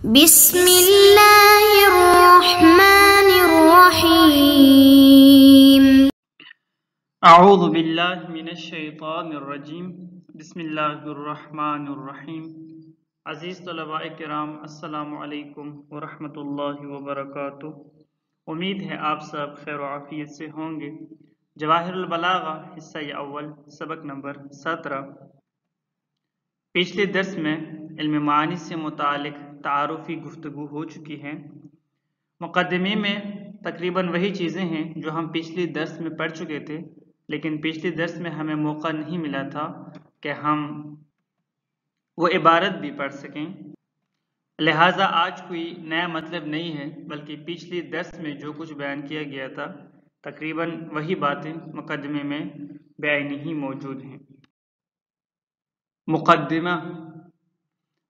بسم اللہ الرحمن الرحیم۔ اعوذ باللہ من الشیطان الرجیم، بسم اللہ الرحمن الرحیم۔ عزیز طلباء کرام، السلام علیکم ورحمۃ اللہ وبرکاتہ۔ امید ہے آپ سب خیر و عافیت سے ہوں گے۔ جواہر البلاغہ حصہ اول سبق نمبر 17۔ پچھلے درس میں علم معانی سے متعلق تعارفی گفتگو ہو چکی ہے۔ مقدمے میں تقریباً وہی چیزیں ہیں جو ہم پچھلے درس میں پڑھ چکے تھے، لیکن پچھلے درس میں ہمیں موقع نہیں ملا تھا کہ ہم وہ عبارت بھی پڑھ سکیں، لہٰذا آج کوئی نیا مطلب نہیں ہے، بلکہ پچھلے درس میں جو کچھ بیان کیا گیا تھا تقریباً وہی باتیں مقدمے میں بعینی موجود ہیں۔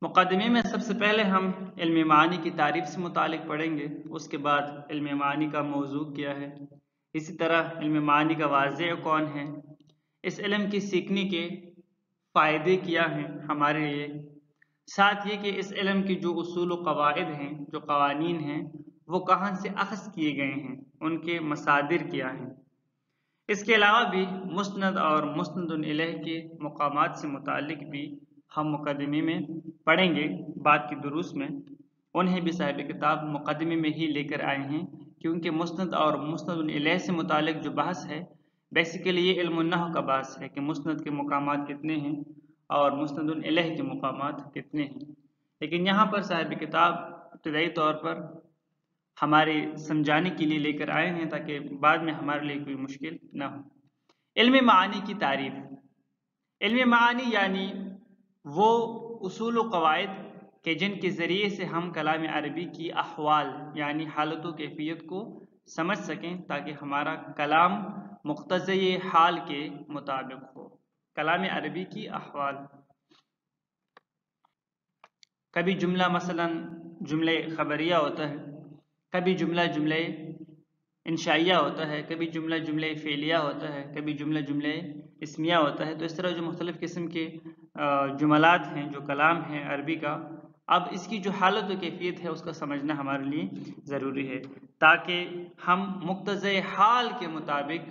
مقدمے میں سب سے پہلے ہم علم معانی کی تعریف سے متعلق پڑھیں گے، اس کے بعد علم معانی کا موضوع کیا ہے، اسی طرح علم معانی کا واضع کون ہے، اس علم کی سیکھنے کے فائدے کیا ہیں ہمارے لیے، ساتھ یہ کہ اس علم کی جو اصول و قواعد ہیں، جو قوانین ہیں، وہ کہاں سے اخذ کیے گئے ہیں، ان کے مصادر کیا ہیں۔ اس کے علاوہ بھی مسند اور مسند الیہ کے مقامات سے متعلق بھی ہم مقدمے میں پڑھیں گے۔ بعد کی دروس میں انہیں بھی صاحب کتاب مقدمے میں ہی لے کر آئے ہیں، کیونکہ مسند اور مسند الیہ سے متعلق جو بحث ہے بیسیکلی یہ علم النحو کا بحث ہے کہ مسند کے مقامات کتنے ہیں اور مسند الیہ کے مقامات کتنے ہیں، لیکن یہاں پر صاحب کتاب ابتدائی طور پر ہمارے سمجھانے کے لیے لے کر آئے ہیں تاکہ بعد میں ہمارے لیے کوئی مشکل نہ ہو۔ علم معانی کی تعریف۔ علم معانی یعنی وہ اصول و قواعد کہ جن کے ذریعے سے ہم کلام عربی کی احوال یعنی حالت و کیفیت کو سمجھ سکیں تاکہ ہمارا کلام مقتضی حال کے مطابق ہو۔ کلام عربی کی احوال، کبھی جملہ مثلا جملہ خبریہ ہوتا ہے، کبھی جملہ انشائیہ ہوتا ہے، کبھی جملہ فعلیہ ہوتا ہے، کبھی جملہ اسمیہ ہوتا ہے۔ تو اس طرح جو مختلف قسم کے جملات ہیں، جو کلام ہیں عربی کا، اب اس کی جو حالت و کیفیت ہے اس کا سمجھنا ہمارے لیے ضروری ہے تاکہ ہم مقتضی حال کے مطابق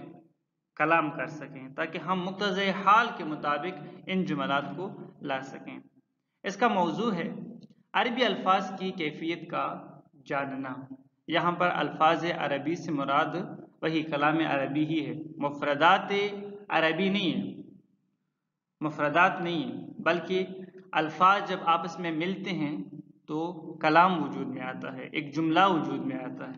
کلام کر سکیں، تاکہ ہم مقتضی حال کے مطابق ان جملات کو لا سکیں۔ اس کا موضوع ہے عربی الفاظ کی کیفیت کا جاننا۔ یہاں پر الفاظ عربی سے مراد وہی کلام عربی ہی ہے، مفردات عربی نہیں ہے، مفردات نہیں ہے، بلکہ الفاظ جب آپس میں ملتے ہیں تو کلام وجود میں آتا ہے، ایک جملہ وجود میں آتا ہے،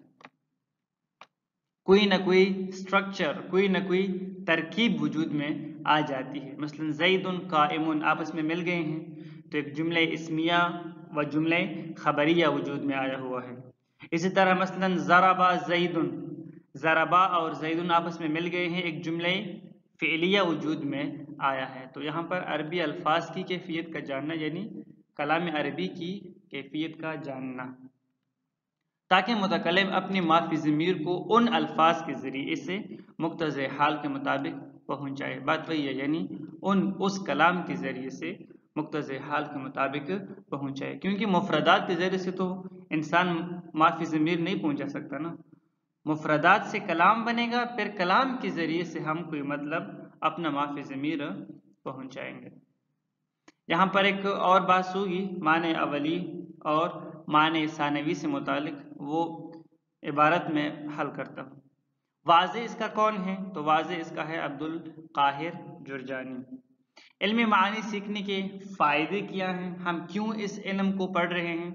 کوئی نہ کوئی سٹرکچر، کوئی نہ کوئی ترکیب وجود میں آ جاتی ہے۔ مثلا زید قائم آپس میں مل گئے ہیں تو ایک جملہ اسمیہ و جملہ خبریہ وجود میں آیا ہوا ہے۔ اسی طرح مثلا ضربا زید، ضربا اور زید آپس میں مل گئے ہیں، ایک جملہ فعلیہ وجود میں آیا ہے۔ تو یہاں پر عربی الفاظ کی کیفیت کا جاننا یعنی کلام عربی کی کیفیت کا جاننا، تاکہ متکلم اپنی ما فی ضمیر کو ان الفاظ کے ذریعے سے مقتضی حال کے مطابق پہنچائے۔ بات وہی ہے، یعنی اس کلام کے ذریعے سے مقتضی حال کے مطابق پہنچائے، کیونکہ مفردات کے ذریعے سے تو انسان ما فی ضمیر نہیں پہنچا سکتا نا، مفردات سے کلام بنے گا، پھر کلام کے ذریعے سے ہم کوئی مطلب اپنا ما فی ضمیر پہنچائیں گے۔ یہاں پر ایک اور بات ہوگی معنی اولی اور معنی ثانوی سے متعلق، وہ عبارت میں حل کرتا ہوں۔ واضح اس کا کون ہے؟ تو واضح اس کا ہے عبدالقاہر جرجانی۔ علم معانی سیکھنے کے فائدے کیا ہیں، ہم کیوں اس علم کو پڑھ رہے ہیں؟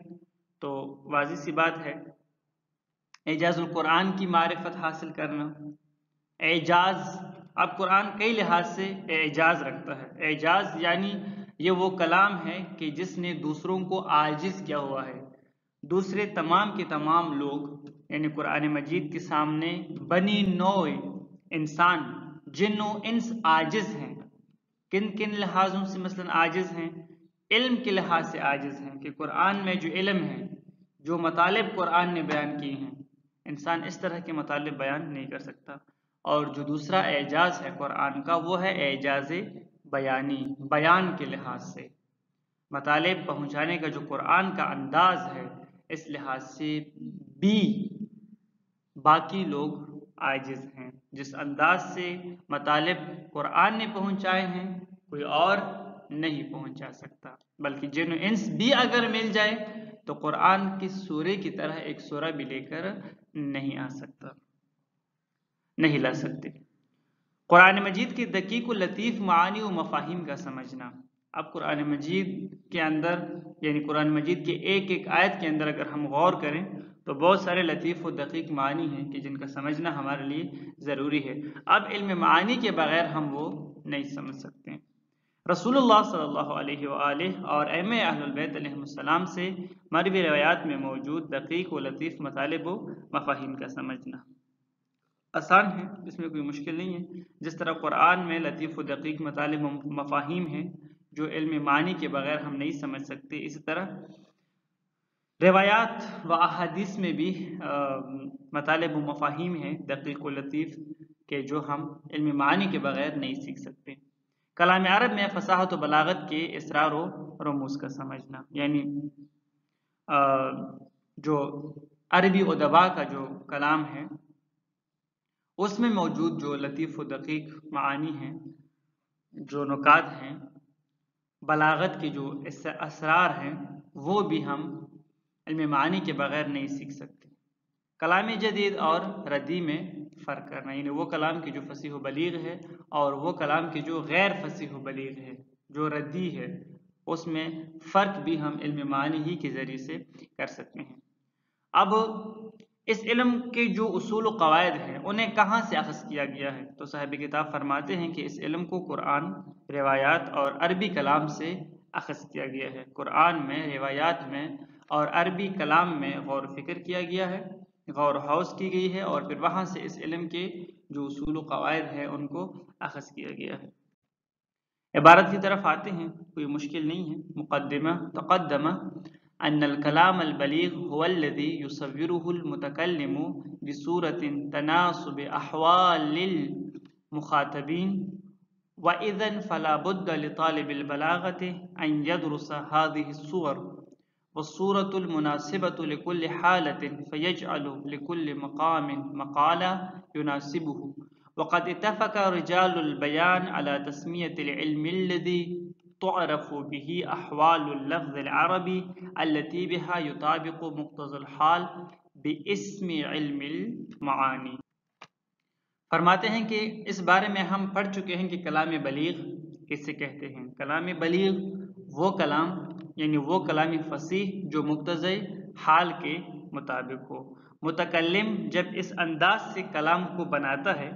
تو واضح سی بات ہے، اعجاز القرآن کی معرفت حاصل کرنا۔ اعجاز، اب قرآن کئی لحاظ سے اعجاز رکھتا ہے۔ اعجاز یعنی یہ وہ کلام ہے کہ جس نے دوسروں کو عاجز کیا ہوا ہے، دوسرے تمام کے تمام لوگ یعنی قرآن مجید کے سامنے بنی نوع انسان، جن و انس عاجز ہیں۔ کن کن لحاظوں سے مثلا عاجز ہیں؟ علم کے لحاظ سے عاجز ہیں کہ قرآن میں جو علم ہے، جو مطالب قرآن نے بیان کیے ہیں، انسان اس طرح کے مطالب بیان نہیں کر سکتا۔ اور جو دوسرا اعجاز ہے قرآن کا، وہ ہے اعجاز بیانی، بیان کے لحاظ سے مطالب پہنچانے کا جو قرآن کا انداز ہے، اس لحاظ سے بھی باقی لوگ عاجز ہیں. جس انداز سے مطالب قرآن نے پہنچائے ہیں کوئی اور نہیں پہنچا سکتا، بلکہ جن انس بھی اگر مل جائے تو قرآن کی سورے کی طرح ایک سورہ بھی لے کر نہیں آ سکتا، نہیں لا سکتے. قرآن مجید کی دقیق و لطیف معانی و مفاہیم کا سمجھنا. اب قرآن مجید کے اندر یعنی قرآن مجید کے ایک ایک آیت کے اندر اگر ہم غور کریں تو بہت سارے لطیف و دقیق معانی ہیں کہ جن کا سمجھنا ہمارے لیے ضروری ہے. اب علم معانی کے بغیر ہم وہ نہیں سمجھ سکتے. رسول اللہ صلی اللہ علیہ وآلہ اور ائمہ اہل البیت علیہ السلام سے مروی روایات میں موجود دقیق و لطیف مطالب و مفاہیم کا سمجھنا آسان ہے، اس میں کوئی مشکل نہیں ہے. جس طرح قرآن میں لطیف و دقیق مطالب و مفاہیم ہیں جو علم معنی کے بغیر ہم نہیں سمجھ سکتے، اسی طرح روایات و احادیث میں بھی مطالب و مفاہیم ہیں دقیق و لطیف کے جو ہم علم معنی کے بغیر نہیں سیکھ سکتے. کلام عرب میں فصاحت و بلاغت کے اسرار و رموز کا سمجھنا، یعنی جو عربی ادباء کا جو کلام ہے اس میں موجود جو لطیف و دقیق معانی ہیں، جو نکات ہیں، بلاغت کے جو اسرار ہیں، وہ بھی ہم علم معانی کے بغیر نہیں سیکھ سکتے. کلام جدید اور ردی میں فرق کرنا، یعنی وہ کلام کی جو فصیح و بلیغ ہے اور وہ کلام کی جو غیر فصیح و بلیغ ہے، جو ردی ہے، اس میں فرق بھی ہم علم معانی ہی کے ذریعے سے کر سکتے ہیں. اب اس علم کے جو اصول و قواعد ہیں انہیں کہاں سے اخذ کیا گیا ہے؟ تو صاحب کتاب فرماتے ہیں کہ اس علم کو قرآن، روایات اور عربی کلام سے اخذ کیا گیا ہے. قرآن میں، روایات میں اور عربی کلام میں غور و فکر کیا گیا ہے، غور و خوض کی گئی ہے، اور پھر وہاں سے اس علم کے جو اصول و قواعد ہیں ان کو اخذ کیا گیا ہے. عبارت کی طرف آتے ہیں، کوئی مشکل نہیں ہے. مقدمہ. تقدم ان الكلام البلیغ هو الذي يصوره المتكلم بصورة تناسب احوال المخاطبين، وإذن فلا بد لطالب البلاغة ان يدرس هذه الصور والصورة المناسبة لكل حالة فيجعل لكل مقام مقالا يناسبه. وقد اتفق رجال البيان على تسمية العلم الذي تعرف به أحوال اللفظ العربي التي بها يطابق مقتضى الحال باسم علم المعانی. فرماتے ہیں کہ اس بارے میں ہم پڑھ چکے ہیں کہ کلام بلیغ کسے کہتے ہیں. کلام بلیغ وہ کلام یعنی وہ کلام فصیح جو مقتضی حال کے مطابق ہو. متکلم جب اس انداز سے کلام کو بناتا ہے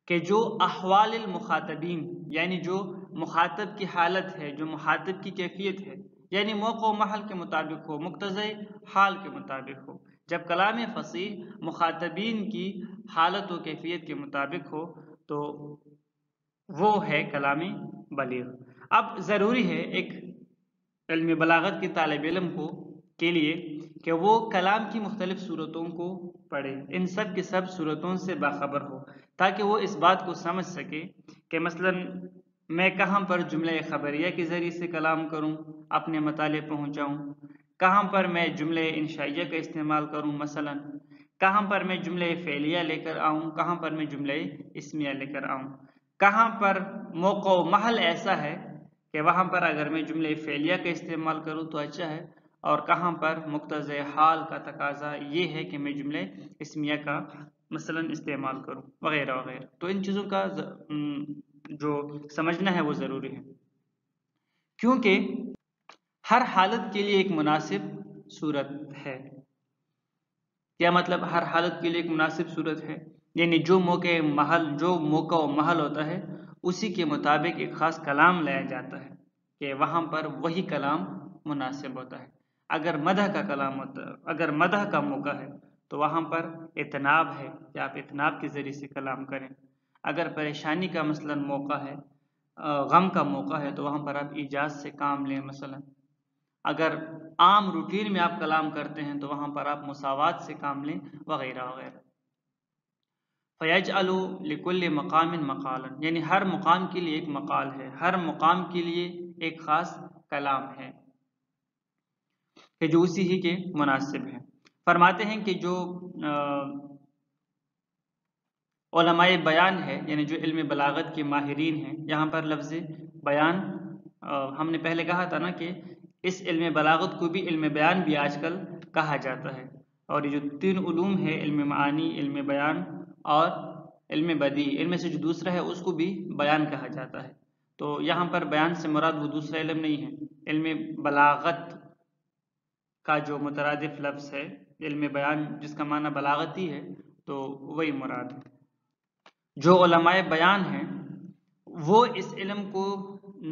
کہ جو احوال المخاطبین یعنی جو مخاطب کی حالت ہے، جو مخاطب کی کیفیت ہے، یعنی موقع و محل کے مطابق ہو، مقتضی حال کے مطابق ہو. جب کلام فصیح مخاطبین کی حالت و کیفیت کے مطابق ہو تو وہ ہے کلام بلیغ. اب ضروری ہے ایک علم بلاغت کے طالب علم کو کے لیے کہ وہ کلام کی مختلف صورتوں کو پڑھے، ان سب کی سب صورتوں سے باخبر ہو، تاکہ وہ اس بات کو سمجھ سکے کہ مثلا میں کہاں پر جملہ خبریہ کے ذریعے سے کلام کروں، اپنے مطالب پہنچاؤں، کہاں پر میں جملہ انشائیہ کا استعمال کروں، مثلا کہاں پر میں جملہ فعلیہ لے کر آؤں، کہاں پر میں جملہ اسمیہ لے کر آؤں، کہاں پر موقع و محل ایسا ہے کہ وہاں پر اگر میں جملہ فعلیہ کا استعمال کروں تو اچھا ہے، اور کہاں پر مقتضی حال کا تقاضا یہ ہے کہ میں جملہ اسمیہ کا مثلا استعمال کروں، وغیرہ وغیرہ. تو ان چیزوں کا جو سمجھنا ہے وہ ضروری ہے، کیونکہ ہر حالت کے لیے ایک مناسب صورت ہے. کیا مطلب ہر حالت کے لیے ایک مناسب صورت ہے؟ یعنی جو موقع و محل ہوتا ہے اسی کے مطابق ایک خاص کلام لایا جاتا ہے کہ وہاں پر وہی کلام مناسب ہوتا ہے. اگر مدح کا کلام ہوتا ہے، اگر مدح کا موقع ہے تو وہاں پر اتناب ہے کہ آپ اتناب کے ذریعے سے کلام کریں. اگر پریشانی کا مثلا موقع ہے، غم کا موقع ہے تو وہاں پر آپ ایجاز سے کام لیں. مثلا اگر عام روٹین میں آپ کلام کرتے ہیں تو وہاں پر آپ مساوات سے کام لیں، وغیرہ وغیرہ. فَيَجْعَلُ لِكُلِّ مَقَامٍ مَقَالًا، یعنی ہر مقام کے لیے ایک مقال ہے، ہر مقام کے لیے ایک خاص کلام ہے. کہ جو اسی ہی کے مناسب ہے۔ فرماتے ہیں کہ جو علماء بیان ہے، یعنی جو علم بلاغت کے ماہرین ہیں، یہاں پر لفظ بیان ہم نے پہلے کہا تھا نا کہ اس علم بلاغت کو بھی علم بیان بھی آج کل کہا جاتا ہے، اور یہ جو تین علوم ہے، علم معانی، علم بیان اور علم بدیع، ان میں سے جو دوسرا ہے اس کو بھی بیان کہا جاتا ہے۔ تو یہاں پر بیان سے مراد وہ دوسرا علم نہیں ہے، علم بلاغت کا جو مترادف لفظ ہے، علم بیان جس کا معنی بلاغتی ہے، تو وہی مراد ہے۔ جو علماء بیان ہیں وہ اس علم کو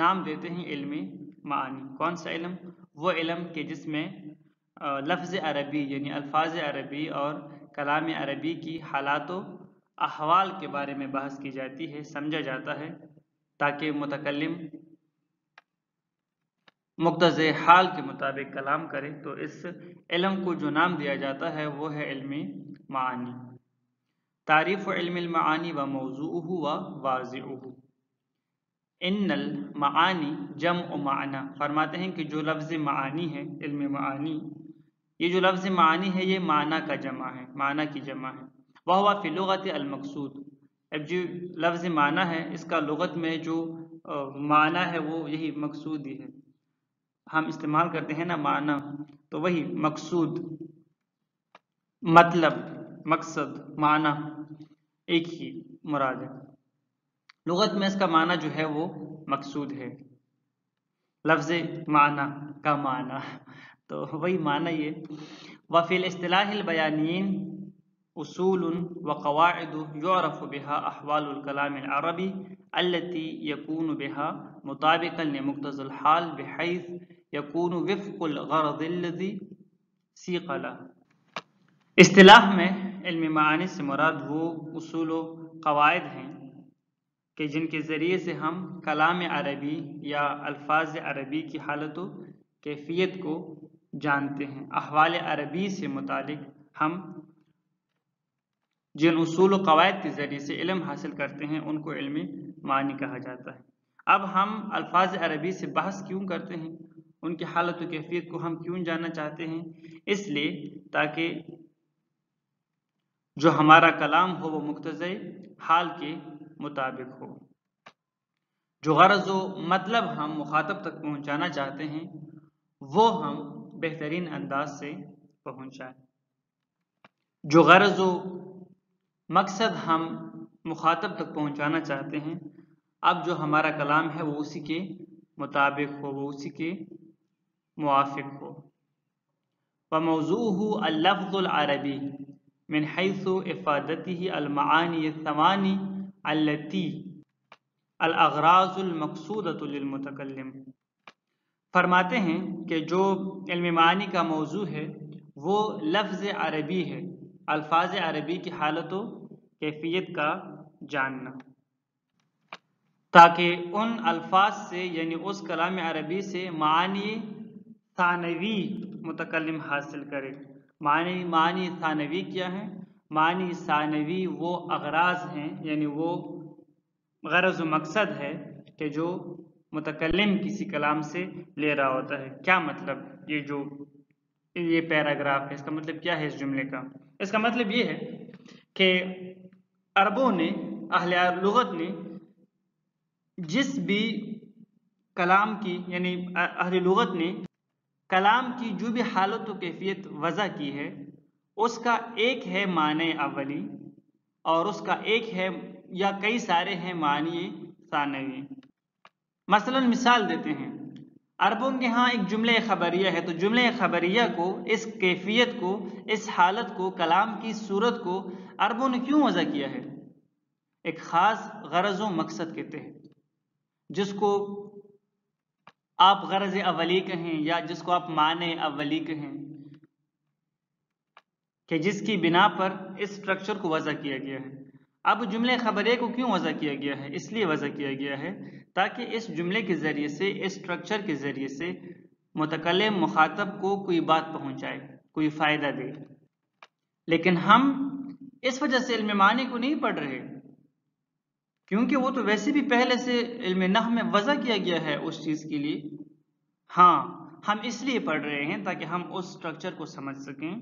نام دیتے ہیں علم معانی۔ کون سا علم؟ وہ علم کہ جس میں لفظ عربی یعنی الفاظ عربی اور کلام عربی کی حالات و احوال کے بارے میں بحث کی جاتی ہے، سمجھا جاتا ہے، تاکہ متکلم مقتضی حال کے مطابق کلام کرے۔ تو اس علم کو جو نام دیا جاتا ہے وہ ہے علم معانی۔ تعریف علم المعانی و موضوعہ و واضعہ۔ ان المعانی جمع معنی، فرماتے ہیں کہ جو لفظ معانی ہے، علم معانی، یہ جو لفظ معانی ہے یہ معنی کا جمع ہے، معنی کی جمع ہے۔ وہو فی لغت المقصود، اب جو لفظ معنی ہے اس کا لغت میں جو معنی ہے وہ یہی مقصود ہی ہے، ہم استعمال کرتے ہیں نا معنی، تو وہی مقصود، مطلب، مقصد، معنی ایک ہی مراد ہے۔ لغت میں اس کا معنی جو ہے وہ مقصود ہے، لفظ معنی کا معنی، تو وہی معنی یہ۔ وفی الاصطلاح البیانین اصول وقواعد یعرف بها احوال الکلام العربی التي يكون بها مطابقا لمقتضى الحال بحيث يكون وفق الغرض الذي سيق له۔ اصطلاح میں علم معانی سے مراد وہ اصول و قواعد ہیں کہ جن کے ذریعے سے ہم کلام عربی یا الفاظ عربی کی حالت و کیفیت کو جانتے ہیں۔ احوال عربی سے متعلق ہم جن اصول و قواعد کے ذریعے سے علم حاصل کرتے ہیں ان کو علم معانی کہا جاتا ہے۔ اب ہم الفاظ عربی سے بحث کیوں کرتے ہیں، ان کی حالت و کیفیت کو ہم کیوں جاننا چاہتے ہیں؟ اس لیے تاکہ جو ہمارا کلام ہو وہ مقتضی حال کے مطابق ہو، جو غرض و مطلب ہم مخاطب تک پہنچانا چاہتے ہیں وہ ہم بہترین انداز سے پہنچائیں۔ جو غرض و مقصد ہم مخاطب تک پہنچانا چاہتے ہیں، اب جو ہمارا کلام ہے وہ اسی کے مطابق ہو، وہ اسی کے موافق ہو۔ وموضوعہ اللفظ العربی من حیث افادتہ المعانی الثمانی التي الاغراض المقصودۃ للمتکلم۔ فرماتے ہیں کہ جو علم معانی کا موضوع ہے وہ لفظ عربی ہے، الفاظ عربی کی حالت و کیفیت کا جاننا، تاکہ ان الفاظ سے یعنی اس کلام عربی سے معانی ثانوی متکلم حاصل کرے۔ معنی ثانوی کیا ہے؟ معنی ثانوی وہ اغراض ہیں، یعنی وہ غرض و مقصد ہے کہ جو متکلم کسی کلام سے لے رہا ہوتا ہے۔ کیا مطلب؟ یہ پیراگراف ہے، اس کا مطلب کیا ہے اس جملے کا؟ اس کا مطلب یہ ہے کہ عربوں نے، اہل لغت نے جس بھی کلام کی، یعنی اہل لغت نے کلام کی جو بھی حالت و کیفیت وضع کی ہے اس کا ایک ہے معنی اولی اور اس کا ایک ہے یا کئی سارے ہیں معنی ثانوی۔ مثلا مثال دیتے ہیں، عربوں کے ہاں ایک جملہ خبریہ ہے، تو جملہ خبریہ کو، اس کیفیت کو، اس حالت کو، کلام کی صورت کو عربوں نے کیوں وضع کیا ہے؟ ایک خاص غرض و مقصد کے تحت، جس کو آپ غرض اولی کہیں یا جس کو آپ معنی اولی کہیں، کہ جس کی بنا پر اس سٹرکچر کو وضع کیا گیا ہے۔ اب جملہ خبریہ کو کیوں وضع کیا گیا ہے؟ اس لیے وضع کیا گیا ہے تاکہ اس جملے کے ذریعے سے، اس سٹرکچر کے ذریعے سے متکلم مخاطب کو کوئی بات پہنچائے، کوئی فائدہ دے۔ لیکن ہم اس وجہ سے علم معنی کو نہیں پڑھ رہے، کیونکہ وہ تو ویسے بھی پہلے سے علم نحو میں وضع کیا گیا ہے اس چیز کے لیے۔ ہاں، ہم اس لیے پڑھ رہے ہیں تاکہ ہم اس سٹرکچر کو سمجھ سکیں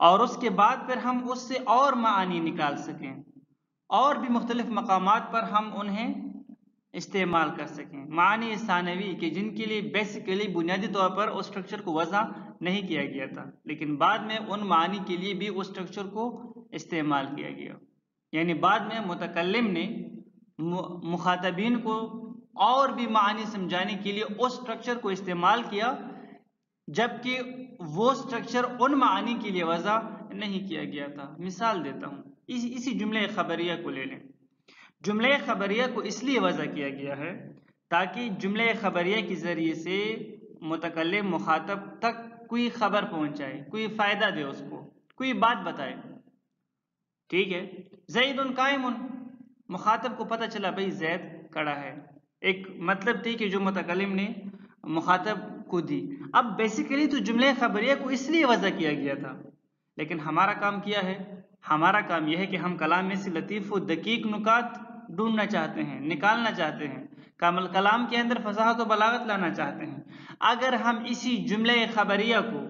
اور اس کے بعد پھر ہم اس سے اور معانی نکال سکیں اور بھی مختلف مقامات پر ہم انہیں استعمال کر سکیں. معانی ثانوی کہ جن کے لیے بیسیکلی بنیادی طور پر اس سٹرکچر کو وضع نہیں کیا گیا تھا لیکن بعد میں ان معانی کے لیے بھی اس سٹرکچر کو استعمال کیا گیا. یعنی بعد میں متکلم نے مخاطبین کو اور بھی معانی سمجھانے کے لیے اس سٹرکچر کو استعمال کیا جبکہ وہ سٹرکچر ان معانی کے لیے وضع نہیں کیا گیا تھا. مثال دیتا ہوں, اسی جملہ خبریہ کو لے لیں. جملہ خبریہ کو اس لیے وضع کیا گیا ہے تاکہ جملہ خبریہ کے ذریعے سے متکلم مخاطب تک کوئی خبر پہنچائے, کوئی فائدہ دے, اس کو کوئی بات بتائے. ٹھیک ہے, زید قائم, مخاطب کو پتہ چلا بھئی زید کھڑا ہے, ایک مطلب تھی کہ جو متکلم نے مخاطب کو دی. اب بیسیکلی تو جملہ خبریہ کو اس لیے وضع کیا گیا تھا لیکن ہمارا کام کیا ہے, ہمارا کام یہ ہے کہ ہم کلام میں سے لطیف و دقیق نکات ڈھونڈنا چاہتے ہیں, نکالنا چاہتے ہیں, کلام کے اندر فصاحت و بلاغت لانا چاہتے ہیں. اگر ہم اسی جملہ خبریہ کو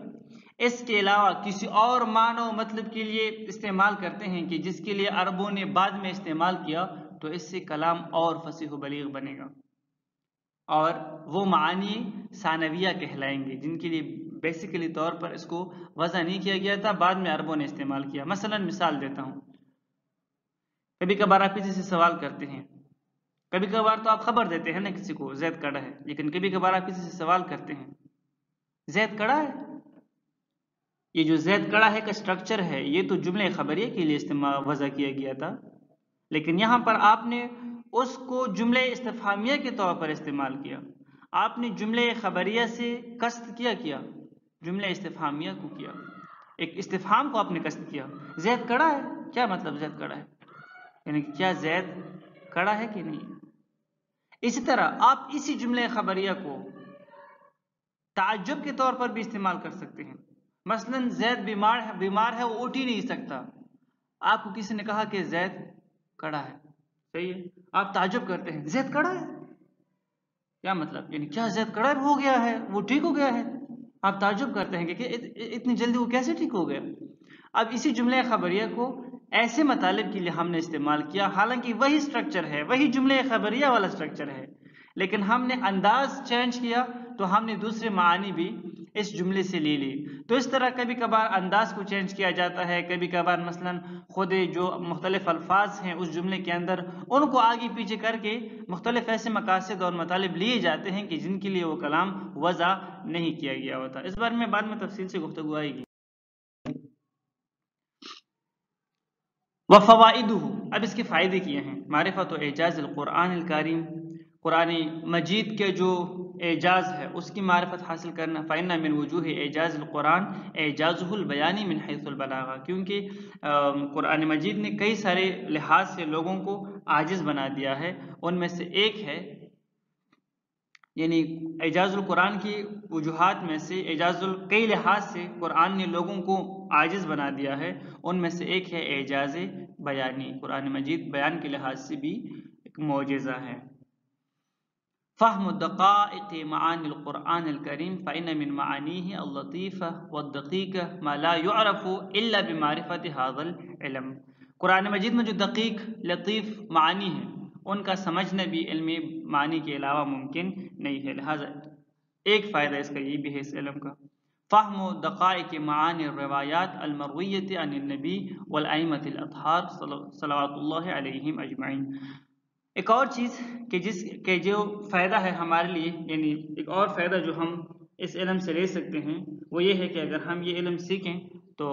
اس کے علاوہ کسی اور معنی و مطلب کے لیے استعمال کرتے ہیں کہ جس کے لیے عربوں نے بعد میں استعمال کیا تو اس سے کلام اور فصیح و بلیغ بنے گا اور وہ معانی ثانویہ کہلائیں گے جن کے لیے بیسیکلی طور پر اس کو وضع نہیں کیا گیا تھا, بعد میں عربوں نے استعمال کیا. مثلا مثال دیتا ہوں, کبھی کبھار آپ کسی سے سوال کرتے ہیں, کبھی کبھار تو آپ خبر دیتے ہیں نا کسی کو زید کھڑا ہے, لیکن کبھی کبھار آپ کسی سے سوال کرتے ہیں زید کھڑا ہے. یہ جو زید کھڑا ہے کا سٹرکچر ہے یہ تو جملہ خبریہ کے لیے استعمال وضع کیا گیا تھا لیکن یہاں پر آپ نے اس کو جملہ استفہامیہ کے طور پر استعمال کیا. آپ نے جملہ خبریہ سے قصد کیا جملہ استفہامیہ کو کیا, ایک استفہام کو آپ نے قصد کیا. زید کھڑا ہے, کیا مطلب زید کھڑا ہے, یعنی کیا زید کھڑا ہے کہ نہیں. اسی طرح آپ اسی جملہ خبریہ کو تعجب کے طور پر بھی استعمال کر سکتے ہیں. مثلا زید بیمار ہے, وہ اٹھ ہی نہیں سکتا. آپ کو کسی نے کہا کہ زید کھڑا ہے, صحیح ہے, آپ تعجب کرتے ہیں زید کھڑا ہے, کیا مطلب, یعنی کیا زید کھڑا ہو گیا ہے, وہ ٹھیک ہو گیا ہے. آپ تعجب کرتے ہیں کہ اتنی جلدی وہ کیسے ٹھیک ہو گیا. اب اسی جملہ خبریہ کو ایسے مطالب کے لیے ہم نے استعمال کیا, حالانکہ وہی سٹرکچر ہے, وہی جملہ خبریہ والا سٹرکچر ہے, لیکن ہم نے انداز چینج کیا تو ہم نے دوسرے معانی بھی اس جملے سے لے لی. تو اس طرح کبھی کبھار انداز کو چینج کیا جاتا ہے, کبھی کبھار مثلا خود جو مختلف الفاظ ہیں اس جملے کے اندر ان کو آگے پیچھے کر کے مختلف ایسے مقاصد اور مطالب لیے جاتے ہیں کہ جن کے لیے وہ کلام وضع نہیں کیا گیا ہوتا. اس بارے میں بعد میں تفصیل سے گفتگو آئے گی. وفوائدہ, اب اس کے فائدے کیا ہیں. معرفت و اعجاز القرآن الکریم, قرآن مجید کے جو اعجاز ہے اس کی معرفت حاصل کرنا. فإن من وجوہ اعجاز القرآن اعجازہ البیانی من حیث البلاغہ, کیونکہ قرآن مجید نے کئی سارے لحاظ سے لوگوں کو عاجز بنا دیا ہے. ان میں سے ایک ہے, یعنی اعجاز القرآن کی وجوہات میں سے کئی لحاظ سے قرآن نے لوگوں کو عاجز بنا دیا ہے. ان میں سے ایک ہے اعجاز بیانی, قرآن مجید بیان کے لحاظ سے بھی ایک معجزہ ہے. فهم دقائق معانی القرآن الکریم فإن من معانیہ اللطیفہ والدقیقہ ما لا يعرف الا بمعرفت هذا العلم. قرآن مجید میں جو دقیق لطیف معانی ہیں ان کا سمجھنا بھی علم معنی کے علاوہ ممکن نہیں ہے. لہٰذا ایک فائدہ اس کا یہ بھی ہے اس علم کا, فہم و دقائق معانی الروایات المرویۃ عن النبی والائمۃ الاطہار صلوات اللہ علیہم اجمعین. ایک اور چیز کہ جو فائدہ ہے ہمارے لیے, یعنی ایک اور فائدہ جو ہم اس علم سے لے سکتے ہیں وہ یہ ہے کہ اگر ہم یہ علم سیکھیں تو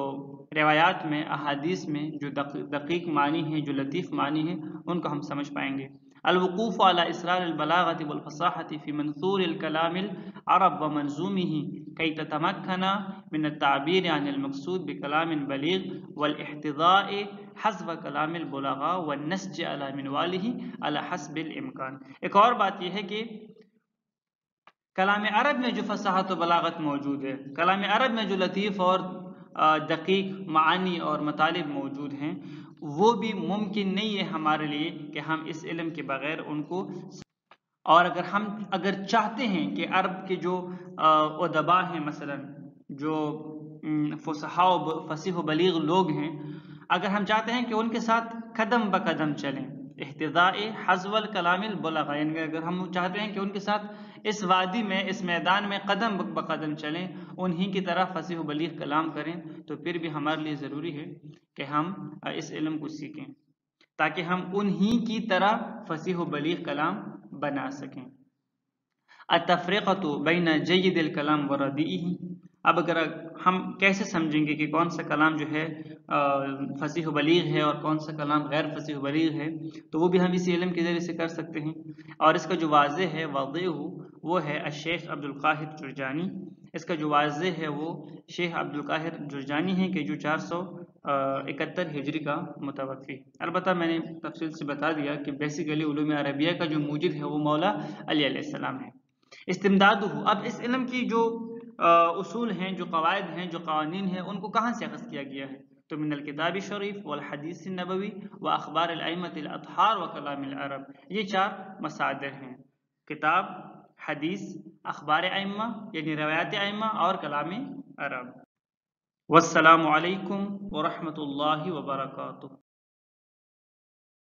روایات میں, احادیث میں جو دقیق معنی ہیں, جو لطیف معنی ہیں, ان کو ہم سمجھ پائیں گے. الوقوف على اسرار البلاغة والفصاحة في منثور الكلام العرب ومنظومه كي تتمكن من التعبير عن المقصود بكلام بليغ والاحتذاء حسب كلام البلغاء والنسج على منواله على حسب الامكان. ایک اور بات یہ ہے کہ کلام عرب میں جو فصاحت و بلاغت موجود ہے, کلام عرب میں جو لطیف اور دقیق معانی اور مطالب موجود ہیں, وہ بھی ممکن نہیں ہے ہمارے لیے کہ ہم اس علم کے بغیر ان کو, اور اگر چاہتے ہیں کہ عرب کے جو ادبا ہیں، مثلا جو فصحاء و فصیح و بلیغ لوگ ہیں، اگر ہم چاہتے ہیں کہ ان کے ساتھ قدم بقدم چلیں، احتذاء حظو الکلام البلغاء، یعنی اگر ہم چاہتے ہیں کہ ان کے ساتھ اس وادی میں، اس میدان میں قدم بقدم چلیں، انہی کی طرح فصیح و بلیغ کلام کریں، تو پھر بھی ہمارے لیے ضروری ہے کہ ہم اس علم کو سیکھیں تاکہ ہم انہی کی طرح فصیح و بلیغ کلام بنا سکیں۔ التفریقۃ بین جید الکلام و ردیئہ، اب اگر ہم کیسے سمجھیں گے کہ کون سا کلام جو ہے فصیح و بلیغ ہے اور کون سا کلام غیر فصیح و بلیغ ہے، تو وہ بھی ہم اسی علم کے ذریعے سے کر سکتے ہیں، اور اس کا جو واضح ہے واضح وہ ہے الشیخ عبد القاہر جرجانی۔ اس کا جو واضح ہے وہ شیخ عبد القاہر جرجانی ہیں کہ جو 471 ہجری کا متوفی۔ البتہ میں نے تفصیل سے بتا دیا کہ بیسیکلی علوم عربیہ کا جو موجد ہے وہ مولا علی علیہ السلام ہے۔ استمداد ہو، اب اس علم کی جو اصول ہیں، جو قواعد ہیں، جو قوانین ہیں، ان کو کہاں سے اخذ کیا گیا ہے؟ تو من الکتاب شریف والحدیث النبوی و اخبار الائمۃ الاطہار و کلام العرب، یہ 4 مصادر ہیں: کتاب، حدیث، اخبار ائمہ یعنی روایات ائمہ، اور کلام عرب۔ والسلام علیکم ورحمۃ اللہ وبرکاتہ۔